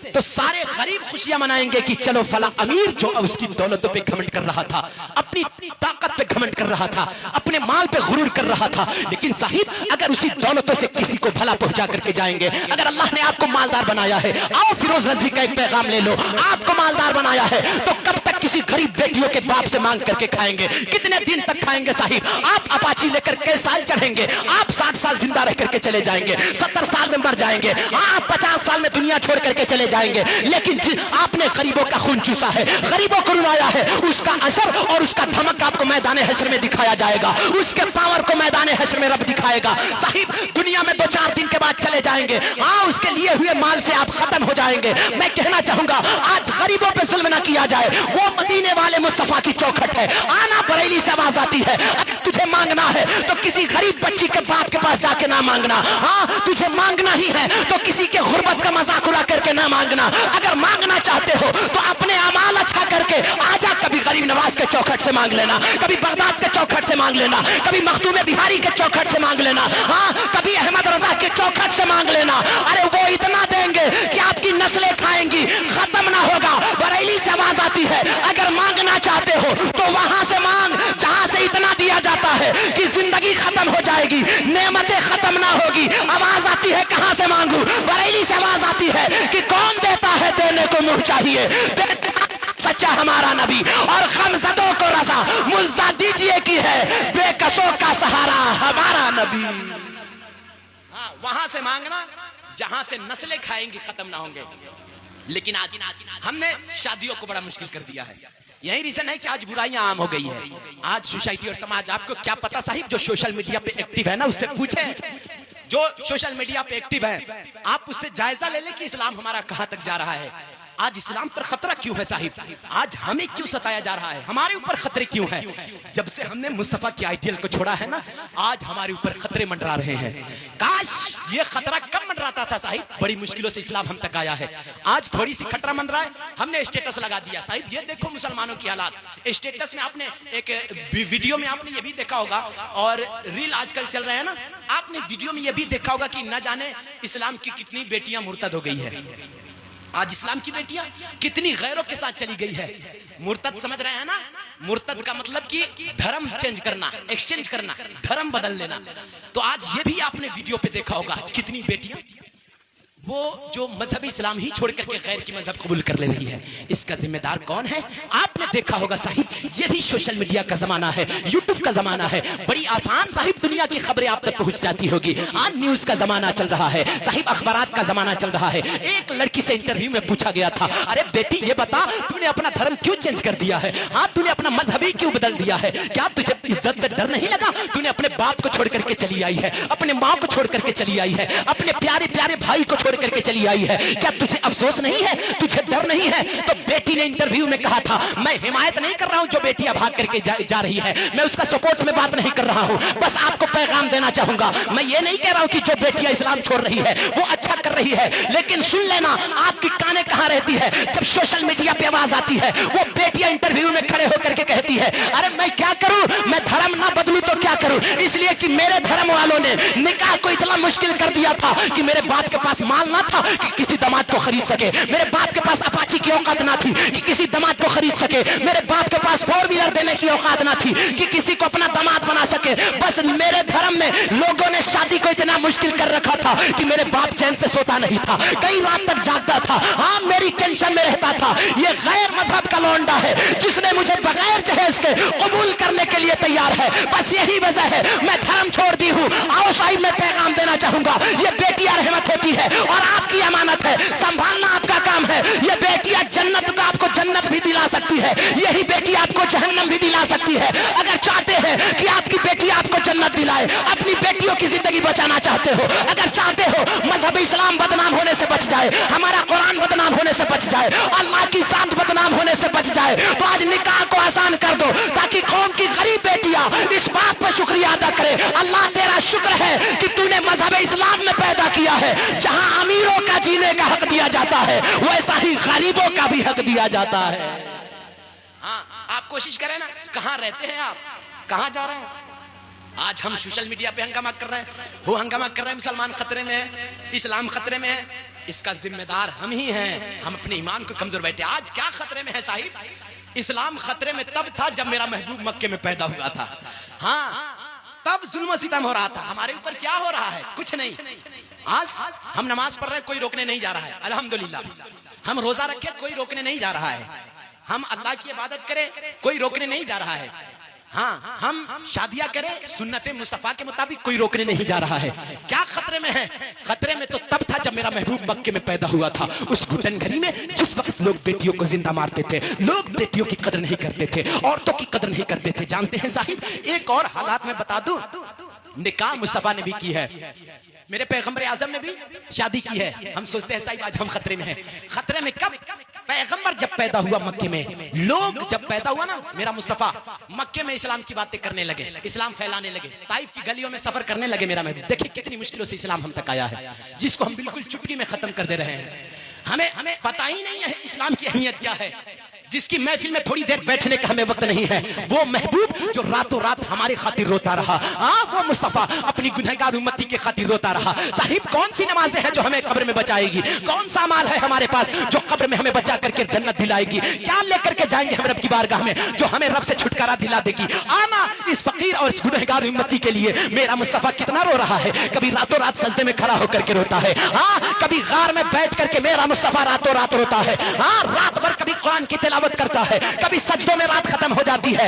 तो सारे गरीब खुशियां मनाएंगे कि चलो फला अमीर जो उसकी दौलतों पे घमंड कर रहा था, अपनी ताकत पे घमंड कर रहा था, अपने माल पे गुरूर कर रहा था, लेकिन साहिब अगर उसी दौलतों से किसी को भला पहुंचा करके जाएंगे, अगर अल्लाह ने आपको मालदार बनाया है, आओ फिरोज रज़वी का एक पैगाम ले लो, आपको मालदार बनाया है तो कब तक किसी गरीब बेटियों के बाप से मांग करके खाएंगे, कितने दिन तक खाएंगे साहिब। आप अपाची लेकर कई साल चढ़ेंगे, आप 60 साल जिंदा रह करके चले जाएंगे, 70 साल में मर जाएंगे, आप 50 साल में दुनिया छोड़ करके चले जाएंगे, लेकिन आपने गरीबों का खून चूसा है, गरीबों को रुलाया है, उसका असर और उसका धमक आपको मैदान हश्र में दिखाया जाएगा, उसके पावर को मैदान हश्र में रब दिखाएगा। साहिब दुनिया में 2-4 दिन के बाद चले जाएंगे, हाँ उसके लिए हुए माल से आप खत्म हो जाएंगे। मैं कहना चाहूंगा आज गरीबों पे जुल्म ना किया जाए, वो मदीने वाले मुस्तफा की चौखट है। आना बरेली से आवाज आती है, अगर तुझे मांगना है तो किसी गरीब बच्ची के बाप के पास जाके ना मांगना, हाँ तुझे मांगना ही है तो किसी के गुर्बत का मजाक उड़ा करके ना मांगना। अगर मांगना चाहते हो तो अपने अमाल अच्छा करके आजा, कभी गरीब नवाज के चौखट से मांग लेना, कभी बगदाद के चौखट से मांग लेना, कभी मखदूम बिहारी के चौखट से मांग लेना, हाँ कभी अहमद रजा के चौखट से मांग लेना। अरे वो इतना देंगे कि आपकी नस्लें खाएंगी, खत्म ना होगा। बरेली से आवाज आती है, अगर मांगना चाहते हो तो वहां से मांग जहां से इतना दिया जाता है कि जिंदगी खत्म हो जाएगी, नेमतें खत्म ना होगी। आवाज आती है कहां से मांगू, बरेली से आवाज आती है कि कौन देता है, देने को मुंह चाहिए, सच्चा हमारा नबी, और खमसदों को रजा मुज्दा दीजिए की है, बेकसों का सहारा हमारा नबी। हाँ वहां से मांगना जहां से नस्लें खाएंगी, खत्म ना होंगे। लेकिन आज हमने शादियों को बड़ा मुश्किल कर दिया है। यही रीजन है कि आज बुराइयां आम हो गई है। आज सोसाइटी और समाज, आपको क्या पता साहिब, जो सोशल मीडिया पे एक्टिव है ना उससे पूछे, जो सोशल मीडिया पे एक्टिव है आप उससे जायजा ले लें कि इस्लाम हमारा कहां तक जा रहा है। آج اسلام پر خطرہ کیوں ہے صاحب؟ آج ہمیں کیوں ستایا جا رہا ہے؟ ہمارے اوپر خطرے کیوں ہیں؟ جب سے ہم نے مصطفیٰ کی آئیڈیل کو چھوڑا ہے نا، آج ہمارے اوپر خطرے منڈرا رہے ہیں۔ کاش یہ خطرہ کب منڈراتا تھا صاحب؟ بڑی مشکلوں سے اسلام ہم تک آیا ہے، آج تھوڑی سی خطرہ منڈرا ہے، ہم نے اسٹیٹس لگا دیا۔ صاحب یہ دیکھو مسلمانوں کی حالات، اسٹیٹس میں آپ نے ایک ویڈیو میں آپ نے یہ بھی دیکھا ہوگا، اور ریل آج کل چل رہے ہیں نا، آپ نے ویڈیو میں یہ بھی دیکھا ہوگا کہ نہ جانے اسلام کی کتنی بیٹیاں مرتد ہو گئی ہے۔ آج اسلام کی بیٹیاں کتنی غیروں کے ساتھ چلی گئی ہے۔ مرتد سمجھ رہے ہیں نا؟ مرتد کا مطلب کہ دھرم چینج کرنا، ایکسچینج کرنا، دھرم بدل لینا۔ تو آج یہ بھی آپ نے ویڈیو پہ دیکھا ہوگا، آج کتنی بیٹیاں وہ جو مذہب اسلام ہی چھوڑ کر کے غیر کی مذہب قبول کر لے رہی ہے۔ اس کا ذمہ دار کون ہے؟ آپ نے دیکھا ہوگا صاحب، یہ بھی سوشل میڈیا کا زمانہ ہے، یوٹیوب کا زمانہ ہے، بڑی آسان صاحب دنیا کی خبریں آپ تک پہنچ جاتی ہوگی۔ آج نیوز کا زمانہ چل رہا ہے صاحب، اخبارات کا زمانہ چل رہا ہے۔ ایک لڑکی سے انٹرویو میں پوچھا گیا تھا، ارے بیٹی یہ بتا تو نے اپنا دھرم کیوں چینج کر دیا ہے؟ ہاں تو نے اپنا مذہبی کیوں بدل دیا ہے؟ کیا تجھے عزت سے ڈر نہیں لگا؟ تو نے اپنے باپ کو چھوڑ کر کے چلی آئی ہے، اپنے ماں کو چھوڑ کر کے چلی آئی ہے، اپنے پیارے پیارے بھائی کو چھوڑ کر کے چلی آئی ہے، کیا تجھے افسوس نہیں ہے؟ تجھے ڈر نہیں ہے؟ تو بیٹی نے انٹرویو میں کہا تھا، میں حمایت نہیں کر رہا ہوں جو بیٹیاں بھاگ کر کے جا رہی ہے، میں اس کا سپورٹ میں بات نہیں کر رہا ہوں، بس آپ کو پیغام دینا چاہوں گا۔ میں یہ نہیں کہہ رہا ہوں کہ جو بیٹیاں اسلام چھوڑ رہی ہے وہ اچھا کر رہی ہے، لیکن سن لینا آپ کی کانیں کہاں رہتی ہے جب سوشل میڈیا پہ آواز آتی ہے، وہ بیٹیاں انٹرویو میں کھڑے ہو کر کے کہتی ہے، ارے میں کیا کروں، میں دھرم نہ بدلوں تو کیا کروں، اس لیے کہ میرے دھرم والوں نے نکاح کو اتنا مشکل کر دیا تھا کہ میرے باپ کے پاس مال نہ تھا کہ کسی داماد کو خرید سکے، میرے باپ کے پاس اپاچی کی اوقات نہ تھی کہ کسی داماد کو خرید سکے، میرے باپ کے پاس 4 ویلر دینے کی اوقات نہ تھی کہ کسی کو اپنا داماد بنا سکے۔ بس میرے دھرم میں لوگوں نے شادی کو اتنا مشکل کر رکھا تھا کہ میرے باپ چین سے سوتا نہیں تھا، کئی رات تک جاگتا تھا، ہاں میری ٹینشن میں رہتا تھا۔ یہ غیر مذہب کا لونڈا ہے جس نے مجھے بغیر جہیز کے قبول کرنے کے لیے تیار ہے، بس یہی وجہ ہے میں دھرم چھوڑ دی ہوں۔ آؤ صاحب میں پیغام دینا چاہوں گا، یہ بیٹیاں رحمت ہوتی ہے اور آپ کی امانت ہے، سنبھالنا آپ کا کام ہے۔ یہ بیٹیاں جنت کو آپ کو جنت بھی دلا سکتی ہے، یہی بیٹی آپ کو جہنم بھی دلا سکتی ہے۔ اگر چاہتے ہیں کہ آپ کی بیٹی آپ کو جنت دلائے، اپنی بیٹیوں کی زندگی بچانا چاہتے ہو، اگر چاہتے ہو مذہب اسلام بدنام ہونے سے بچ جائے، ہمارا قرآن بدنام ہونے سے بچ جائے، اللہ کی ذات بدنام ہونے سے بچ جائے، تو آج نکاح کو آسان کر دو تاکہ قوم کی غریب بیٹیاں اس بات پر شکریہ ادا کرے، اللہ تیرا شکر ہے کہ تو نے مذہب اسلام میں پیدا کیا ہے، جہاں امیروں کا جینے کا حق دیا جاتا ہے ویسا ہی غریبوں کا بھی حق دیا جاتا ہے۔ ہاں آپ کوشش کریں نا، کہاں رہتے ہیں آپ، کہاں جا رہے ہیں؟ آج ہم سوشل میڈیا پہ ہنگامہ کر رہے ہیں، وہ ہنگامہ کر رہے ہیں، مسلمان خطرے میں ہے، اسلام خطرے میں ہے، اس کا ذمہ دار ہم ہی ہیں، ہم اپنے ایمان کو کمزور بیٹھے۔ آج کیا خطرے میں ہے صاحب؟ اسلام خطرے میں تب تھا جب میرا محبوب مکے میں پیدا ہوا تھا، ہاں تب ظلم و ستم ہو رہا تھا، ہمارے اوپر کیا ہو رہا ہے؟ کچھ نہیں۔ آج ہم نماز پڑھ رہے ہیں، کوئی روکنے نہیں جا رہا ہے، الحمدللہ۔ ہم روزہ رکھے، کوئی روکنے نہیں جا رہا ہے، ہم اللہ کی عبادت کریں، کوئی روکنے نہیں جا رہا ہے، ہاں ہم شادیاں کریں سنت مصطفیٰ کے مطابق، کوئی روکنے نہیں جا رہا ہے۔ کیا خطرے میں ہے؟ خطرے میں تو تب تھا جب میرا محبوب مکے میں پیدا ہوا تھا، اس گھٹن گھڑی میں جس وقت لوگ بیٹیوں کو زندہ مارتے تھے، لوگ بیٹیوں کی قدر نہیں کرتے تھے، عورتوں کی قدر نہیں کرتے تھے۔ جانتے ہیں صاحب ایک اور حالات میں بتا دوں، نکاح مصطفیٰ نے بھی کی ہے، میرے پیغمبر اعظم نے بھی شادی کی ہے۔ ہم سوچتے ہیں صاحب آج ہم خطرے میں ہیں، خطرے میں کب؟ پیغمبر جب پیدا ہوا مکے میں، لوگ جب پیدا ہوا نا میرا مصطفیٰ، مکے میں اسلام کی باتیں کرنے لگے، اسلام پھیلانے لگے، طائف کی گلیوں میں سفر کرنے لگے میرا محبوب۔ دیکھیں کتنی مشکلوں سے اسلام ہم تک آیا ہے، جس کو ہم بالکل چٹکی میں ختم کر دے رہے ہیں۔ ہمیں پتہ ہی نہیں ہے اسلام کی اہمیت کیا ہے، جس کی محفل میں تھوڑی دیر بیٹھنے کا ہمیں وقت نہیں ہے، وہ محبوب جو راتوں رات ہماری خاطر روتا رہا، وہ مصطفیٰ اپنی گنہگار امتی کی خاطر روتا رہا۔ صاحب کون سی نمازیں ہیں جو ہمیں قبر میں بچائے گی؟ کون سا مال ہے ہمارے پاس جو قبر میں ہمیں بچا کر کے جنت دلائے گی؟ کیا لے کر کے جائیں گے ہم رب کی بارگاہ میں جو ہمیں رب سے چھٹکارا دلا دے گی؟ آنا اس فقیر اور اس گنہگار امتی کے لیے میرا مصطفیٰ کتنا رو رہا ہے، کبھی راتوں رات سجدے میں کھڑا ہو کر کے روتا ہے، کبھی غار میں بیٹھ کر کے میرا مصطفیٰ راتوں رات روتا ہے، رات بھر کبھی قرآن کی تلاوت کرتا ہے، کبھی سجدوں میں رات ختم ہو جاتی ہے،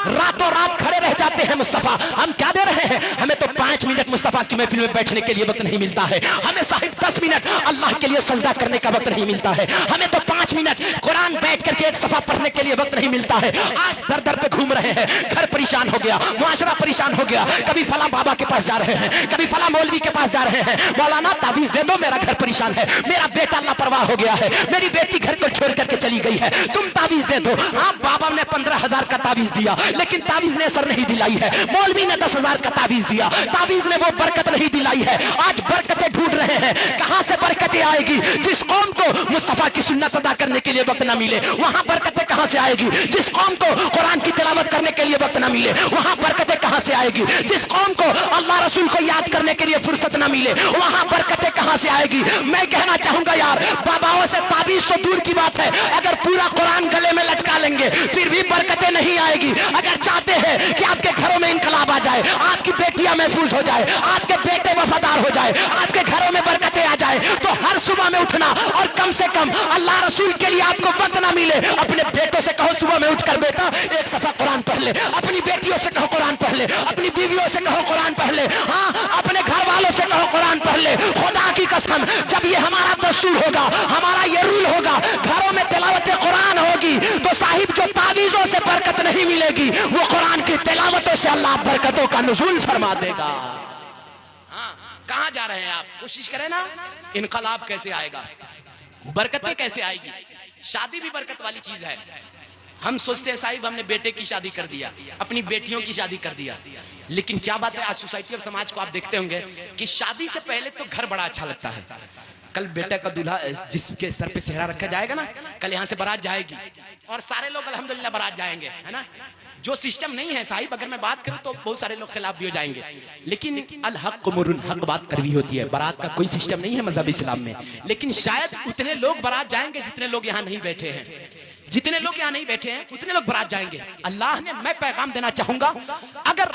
راتوں رات کھڑے رہ جاتے ہیں مصطفیٰ۔ ہم کیا دے رہے ہیں؟ ہمیں تو 5 منٹ مصطفیٰ کی محفل میں بیٹھنے کے لیے وقت نہیں ملتا ہے، ہمیں صاحب 10 منٹ اللہ کے لیے سجدہ کرنے کا وقت نہیں ملتا ہے، ہمیں تو 5 منٹ कुरान बैठ करके एक सफा पढ़ने के लिए वक्त नहीं मिलता है। आज दर दर पे घूम रहे हैं, घर परेशान हो गया, मुआशरा परेशान हो गया, कभी फला बाबा के पास जा रहे हैं, कभी फला मौलवी के पास जा रहे हैं, मौलाना ताबीज दे दो, मेरा घर परेशान है, मेरा बेटा लापरवाह हो गया है, मेरी बेटी घर को छोड़ करके चली गई है, तुम ताबीज दे दो। हाँ, बाबा ने 15,000 का ताबीज दिया, लेकिन ताबीज ने असर नहीं दिलाई है। मौलवी ने 10,000 का ताबीज दिया, ताबीज ने वो बरकत नहीं दिलाई है। आज बरकतें ढूंढ रहे हैं, कहां से बरकतें आएगी? जिस कौम को मुस्तफा की सुन्नत अदा करने के लिए वक्त ना मिले, वहां बरकतें कहां से आएगी? जिस कौम को कुरान की तिलावत करने के लिए वक्त ना मिले, वहां बरकतें कहां से आएगी? जिस कौम को अल्लाह रसूल को याद करने के लिए फुर्सत ना मिले, वहां बरकतें कहां से आएगी? मैं कहना चाहूंगा यार, बाबाओं से ताबीज तो दूर की बात है, अगर पूरा कुरान गले में लटका लेंगे फिर भी बरकतें नहीं आएगी। अगर चाहते हैं कि आपके घरों में इनकलाब आ जाए, आपकी बेटियां महफूज हो जाए, आपके बेटे वफादार हो जाए, आपके घरों में बरकतें आ जाए, तो हर सुबह में उठना और कम से कम अल्लाह रसूल के लिए आपको वक्त ना मिले, अपने बेटों से कहो सुबह में उठकर बेटा एक सफा कुरान पढ़ ले, अपनी बेटियों से कहो कुरान पढ़ ले, अपनी बीवियों से कहो कुरान पढ़ ले, हाँ, अपने घर वालों से कहो कुरान पढ़ ले। खुदा की कसम, जब ये हमारा दस्तूर होगा, हमारा ये रूल होगा, घरों में तिलावत कुरान होगी, तो साहिब जो तावीज़ों से बरकत नहीं मिलेगी, वो कुरान की तिलावतों से अल्लाह बरकतों का नुज़ूल फरमा देगा। हाँ, कहां जा रहे हैं आप? कोशिश करें ना, इनकलाब कैसे आएगा, बरकतें कैसे आएगी? शादी भी बरकत वाली चीज है। हम सोचते हैं साहिब हमने बेटे की शादी कर दिया, अपनी बेटियों की शादी कर दिया, लेकिन क्या बात है, आज सोसाइटी और समाज को आप देखते होंगे कि शादी से पहले तो घर बड़ा अच्छा लगता है। कल बेटा का दूल्हा जिसके सर पे सेहरा रखा जाएगा ना, कल यहाँ से बारात जाएगी और सारे लोग अल्हम्दुलिल्लाह बारात जाएंगे, है ना। जो सिस्टम नहीं है साहिब, अगर मैं बात करूं तो बहुत सारे लोग खिलाफ भी हो जाएंगे, लेकिन अल हक मुरुन, हक बात करवी होती है। बारात का कोई सिस्टम नहीं है मजहब इस्लाम में, लेकिन शायद उतने लोग बारात जाएंगे जितने लोग यहाँ नहीं बैठे हैं। जितने लोग यहाँ नहीं बैठे हैं उतने लोग बारात जाएंगे। अल्लाह ने, मैं पैगाम देना चाहूंगा, अगर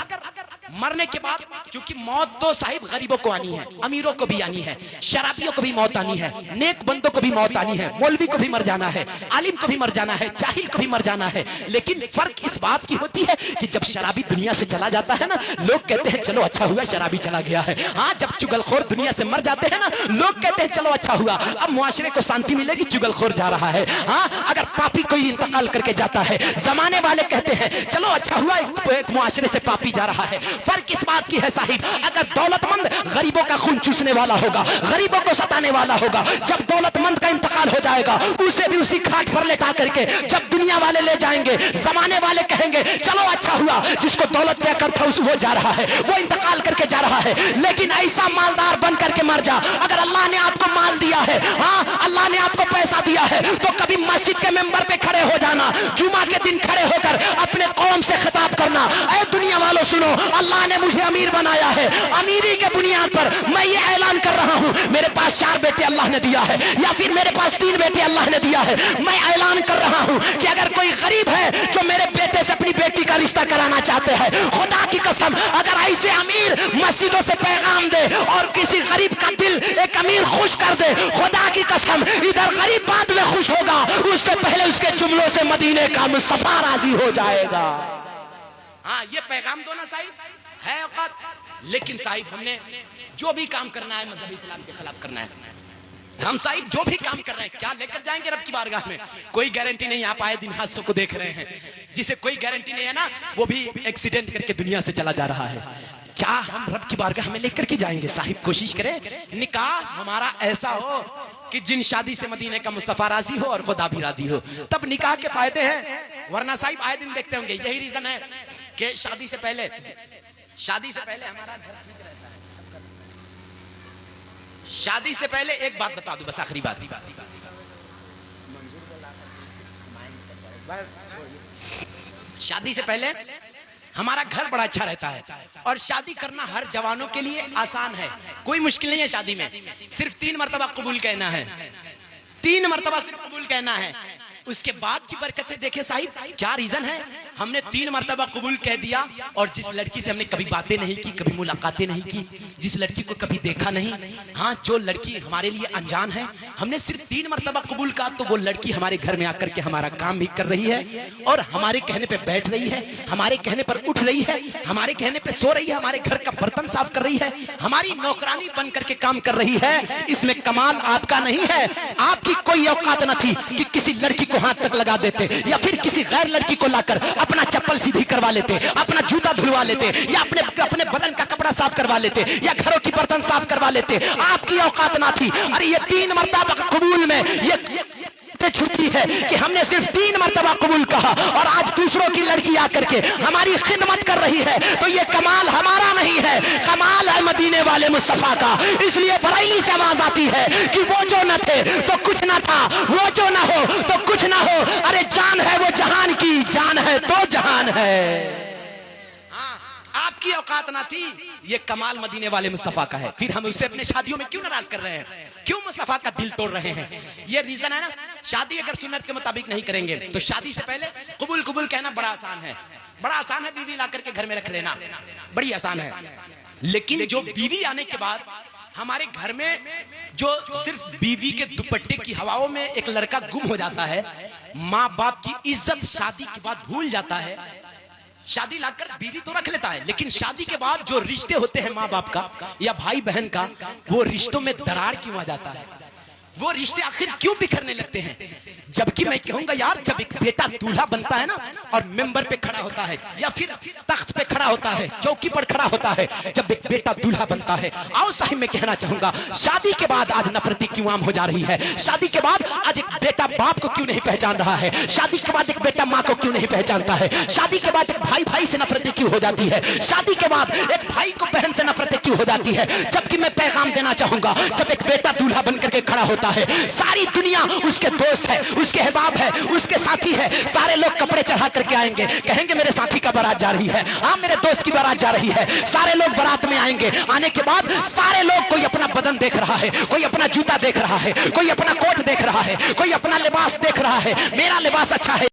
मरने के बाद, क्योंकि मौत तो साहिब गरीबों को आनी है, अमीरों को भी आनी है, शराबियों को भी मौत आनी है, नेक बंदों को भी मौत आनी है, मौलवी को भी मर जाना है, आलिम को भी मर जाना है, जाहिल को भी मर जाना है। लेकिन फर्क इस बात की होती है कि जब शराबी दुनिया से चला जाता है ना, लोग कहते हैं चलो अच्छा हुआ शराबी चला गया है। हाँ, जब चुगलखोर दुनिया से मर जाते हैं ना, लोग कहते हैं चलो अच्छा हुआ, अब मुआशरे को शांति मिलेगी, चुगलखोर जा रहा है। हाँ, अगर पापी कोई इंतकाल करके जाता है, जमाने वाले कहते हैं चलो अच्छा हुआ एक मुआशरे से पापी जा रहा है। फर्क इस बात की है साहिब, अगर दौलतमंद गरीबों का खून चूसने वाला होगा, गरीबों को सताने वाला होगा, जब दौलतमंद का इंतकाल हो जाएगा उसे भी उसी खाट पर लेटा करके जब दुनिया वाले ले जाएंगे, जमाने वाले कहेंगे चलो अच्छा हुआ जिसको दौलत पे कर था वो जा रहा है, वो इंतकाल करके जा रहा है। लेकिन ऐसा मालदार बन करके मर जा, अगर अल्लाह ने आपको माल दिया है, हाँ अल्लाह ने आपको पैसा दिया है, तो कभी मस्जिद के मेंबर पे खड़े हो जाना, जुमा के दिन खड़े होकर अपने कौम से खिताब करना, ऐ दुनिया वालों सुनो, अल्लाह ने मुझे अमीर बनाया है, अमीरी के बुनियाद पर मैं ये ऐलान कर रहा हूँ, मेरे पास 4 बेटे अल्लाह ने दिया है, या फिर मेरे पास 3 बेटे अल्लाह ने दिया है, मैं ऐलान कर रहा हूँ कि अगर कोई गरीब है जो मेरे बेटे से अपनी बेटी का रिश्ता कराना चाहते हैं, खुदा की कसम अगर ऐसे अमीर मस्जिदों से पैगाम दे और किसी गरीब का दिल एक अमीर खुश कर दे, खुदा की कसम इधर गरीब बाद में खुश होगा, उससे पहले उसके जुमलों से मदीने का मुस्तफा राजी हो जाएगा। हाँ, ये पैगाम दो ना साहिब, है औकात। लेकिन साहिब हमने जो भी काम करना है मजहब इस्लाम के खिलाफ करना है। हम साहिब जो भी काम कर रहे हैं, क्या लेकर जाएंगे रब की बारगाह में? कोई गारंटी नहीं। आप आए दिन हादसों को देख रहे हैं, जिसे कोई गारंटी नहीं है ना, वो भी एक्सीडेंट करके दुनिया से चला जा रहा है। क्या हम रब की बारगाह में लेकर के जाएंगे? साहिब कोशिश करें निकाह हमारा ऐसा हो कि जिन शादी से मदीने का मुस्तफा राजी हो और खुदा भी राजी हो, तब निकाह के फायदे हैं। वरना साहिब आए दिन देखते होंगे, यही रीजन है कि शादी से पहले हमारा घर ठीक रहता है। शादी से पहले एक बात बता दूं, बस आखिरी बात, शादी से पहले हमारा घर बड़ा अच्छा रहता है, और शादी करना हर जवानों के लिए आसान है, कोई मुश्किल नहीं है। शादी में सिर्फ 3 मरतबा कबूल कहना है, 3 मरतबा सिर्फ कबूल कहना है, उसके बाद की बरकतें देखे साहिब। क्या रीजन है? हमने 3 मरतबा कबूल कह दिया, और जिस लड़की से हमने कभी बातें नहीं की, कभी मुलाकातें नहीं की, जिस लड़की को कभी देखा नहीं, हाँ जो लड़की हमारे लिए अनजान है, हमने सिर्फ 3 मरतबा कबूल कहा, तो वो लड़की हमारे घर में आकर के हमारा काम भी कर रही है, और हमारे कहने पे बैठ रही है, हमारे कहने पर उठ रही है, हमारे कहने पे सो रही है, हमारे घर का बर्तन साफ कर रही है, हमारी नौकरानी बन करके काम कर रही है। इसमें कमाल आपका नहीं है, आपकी कोई औकात न थी कि किसी लड़की को हाथ तक लगा देते, या फिर किसी गैर लड़की को लाकर अपना चप्पल सीधी करवा लेते, अपना जूता धुलवा लेते, या अपने बदन का कपड़ा साफ करवा लेते, या घरों की बर्तन साफ करवा लेते। आपकी औकात ना थी। अरे ये 3 मरतबा कबूल में ये छुट्टी है कि हमने सिर्फ 3 मरतबा कबूल कहा, और आज दूसरों की लड़की आकर के हमारी खिदमत कर रही है, तो ये कमाल हमारा नहीं है, कमाल है मदीने वाले मुस्तफा का। इसलिए बरेली से आवाज आती है कि वो जो न थे तो कुछ न था, वो जो न हो तो कुछ न हो। अरे जान है वो जहान की, जान है तो जहान है। आपकी औकात ना थी, ये कमाल मदीने वाले मुस्तफा का है। फिर हम उसे अपने शादियों में क्यों नाराज कर रहे हैं, क्यों मुस्तफा का दिल तोड़ रहे हैं? ये रीजन है ना, शादी अगर सुन्नत के मुताबिक नहीं करेंगे तो शादी से पहले कबूल कबूल कहना बड़ा आसान है, बड़ा आसान है। बीवी ला करके घर में रख लेना बड़ी आसान है, लेकिन जो बीवी आने के बाद हमारे घर में जो सिर्फ बीवी के दुपट्टे की हवाओं में एक लड़का गुम हो जाता है, माँ बाप की इज्जत शादी के बाद भूल जाता है। शादी लाकर बीवी तो रख लेता है, लेकिन शादी के बाद जो रिश्ते होते हैं माँ बाप का या भाई बहन का, वो रिश्तों में दरार क्यों आ जाता है? वो रिश्ते आखिर क्यों बिखरने लगते हैं? जबकि मैं कहूंगा यार, जब एक बेटा दूल्हा बनता है ना और मेंबर पे खड़ा होता है या फिर तख्त पे खड़ा होता है, चौकी पर खड़ा होता है, जब एक बेटा दूल्हा बनता है, आओ साहिब मैं कहना चाहूंगा, शादी के बाद आज नफरती क्यों आम हो जा रही है? शादी के बाद आज एक बेटा बाप को क्यों नहीं पहचान रहा है? शादी के बाद एक बेटा माँ को क्यों नहीं पहचानता है? शादी के बाद एक भाई भाई से नफरतें क्यों हो जाती है? शादी के बाद एक भाई को बहन से नफरतें क्यों हो जाती है? जबकि मैं पैगाम देना चाहूंगा, जब एक बेटा दूल्हा बनकर के खड़ा होता है, सारी दुनिया उसके दोस्त है, उसके अहबाब है, उसके साथी है, सारे लोग कपड़े चढ़ा करके आएंगे, कहेंगे मेरे साथी का बारात जा रही है, हाँ मेरे दोस्त की बारात जा रही है। सारे लोग बारात में आएंगे, आने के बाद सारे लोग, कोई अपना बदन देख रहा है, कोई अपना जूता देख रहा है, कोई अपना कोट देख रहा है, कोई अपना लिबास देख रहा है, मेरा लिबास अच्छा है।